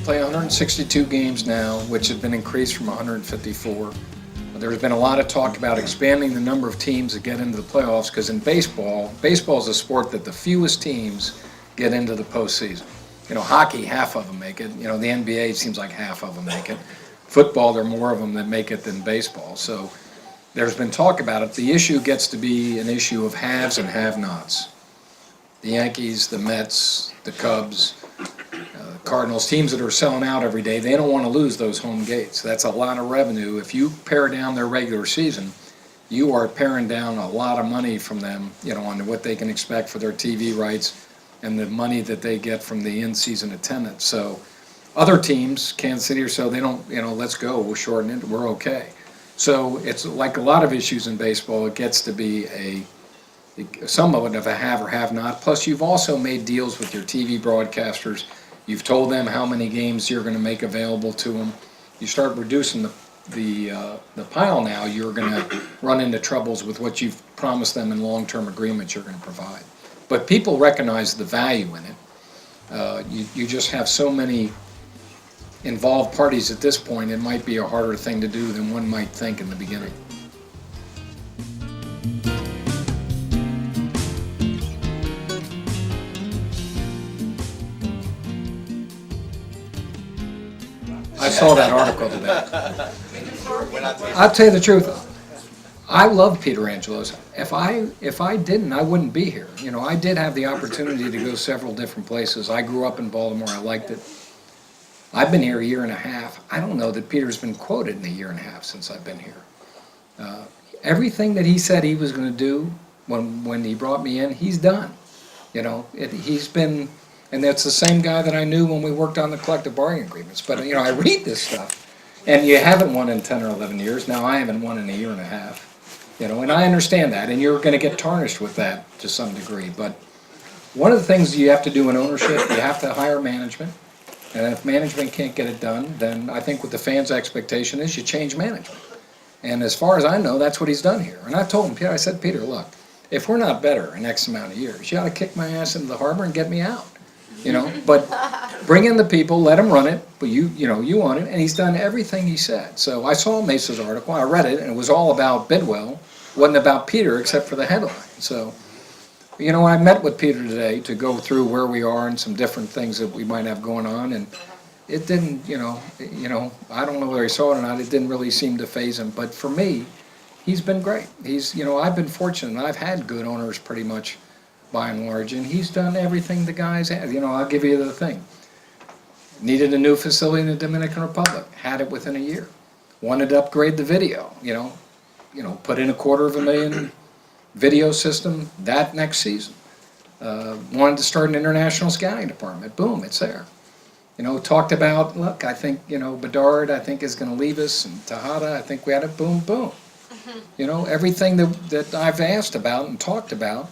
play 162 games now, which has been increased from 154. There's been a lot of talk about expanding the number of teams that get into the playoffs, because in baseball is a sport that the fewest teams get into the postseason. Hockey, half of them make it. The NBA seems like half of them make it. Football, there are more of them that make it than baseball. So there's been talk about it. The issue gets to be an issue of haves and have-nots. The Yankees, the Mets, the Cubs, Cardinals, teams that are selling out every day, they don't want to lose those home gates. That's a lot of revenue. If you pare down their regular season, you are paring down a lot of money from them, on what they can expect for their TV rights and the money that they get from the in-season attendance. So other teams, Kansas City or so, they don't, let's go, we'll shorten it, we're okay. So it's like a lot of issues in baseball, it gets to be somewhat of a have or have not. Plus you've also made deals with your TV broadcasters. You've told them how many games you're going to make available to them. You start reducing the pile now, you're going to run into troubles with what you've promised them in long-term agreements you're going to provide. But people recognize the value in it. You just have so many involved parties at this point, it might be a harder thing to do than one might think in the beginning. I saw that article today. I'll tell you the truth. I love Peter Angelos. If I didn't, I wouldn't be here. I did have the opportunity to go several different places. I grew up in Baltimore. I liked it. I've been here a year and a half. I don't know that Peter's been quoted in a year and a half since I've been here. Everything that he said he was going to do when he brought me in, he's done. He's been. And that's the same guy that I knew when we worked on the collective bargaining agreements. But, I read this stuff, and you haven't won in 10 or 11 years. Now I haven't won in a year and a half, and I understand that. And you're going to get tarnished with that to some degree. But one of the things you have to do in ownership, you have to hire management. And if management can't get it done, then I think what the fans' expectation is you change management. And as far as I know, that's what he's done here. And I told him, Peter, I said, Peter, look, if we're not better in X amount of years, you ought to kick my ass into the harbor and get me out. But bring in the people, let them run it, but you want it, and he's done everything he said. So I saw Mesa's article, I read it, and it was all about Bidwell, wasn't about Peter except for the headline. So, I met with Peter today to go through where we are and some different things that we might have going on, and it didn't, I don't know whether he saw it or not, it didn't really seem to faze him, but for me, he's been great. I've been fortunate, I've had good owners pretty much by and large, and he's done everything the guys had. I'll give you the thing. Needed a new facility in the Dominican Republic, had it within a year. Wanted to upgrade the video, put in $250,000 video system that next season. Wanted to start an international scouting department, boom, it's there. Talked about, look, I think, Bedard, I think is going to leave us, and Tejada, I think we had it, boom, boom. Everything that I've asked about and talked about,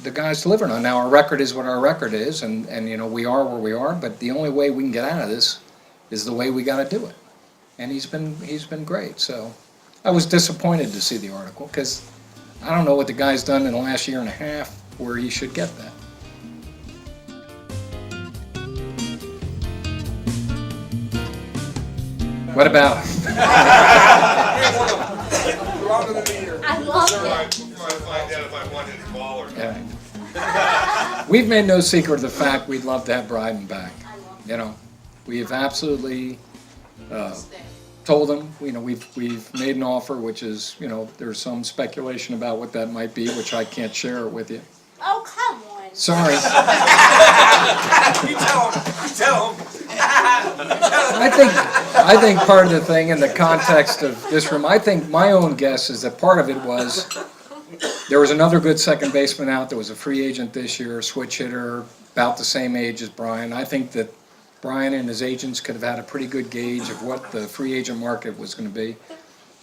the guys delivering on. Now our record is what our record is, and we are where we are. But the only way we can get out of this is the way we got to do it. And he's been great. So I was disappointed to see the article because I don't know what the guy's done in the last year and a half where he should get that. What about? I love it. Find out if I want his ball or not. Yeah. We've made no secret of the fact we'd love to have Bryden back. We have absolutely told him. We've made an offer, which is there's some speculation about what that might be, which I can't share with you. Oh, come on. Sorry. You tell him. I think part of the thing in the context of this room, I think my own guess is that part of it was there was another good second baseman out. There was a free agent this year, a switch hitter, about the same age as Brian. I think that Brian and his agents could have had a pretty good gauge of what the free agent market was going to be.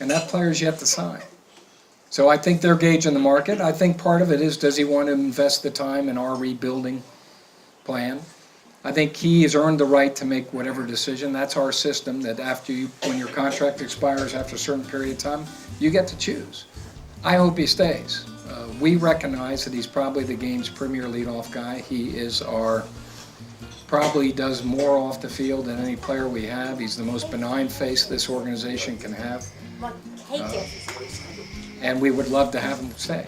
And that player's yet to sign. So I think they're gauging the market. I think part of it is, does he want to invest the time in our rebuilding plan? I think he has earned the right to make whatever decision. That's our system, that when your contract expires after a certain period of time, you get to choose. I hope he stays. We recognize that he's probably the game's premier leadoff guy. He is our probably does more off the field than any player we have. He's the most benign face this organization can have, My cake is. and we would love to have him stay.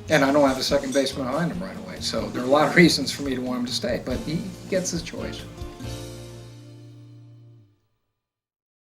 And I don't have a second baseman behind him right away, so there are a lot of reasons for me to want him to stay, but he gets his choice.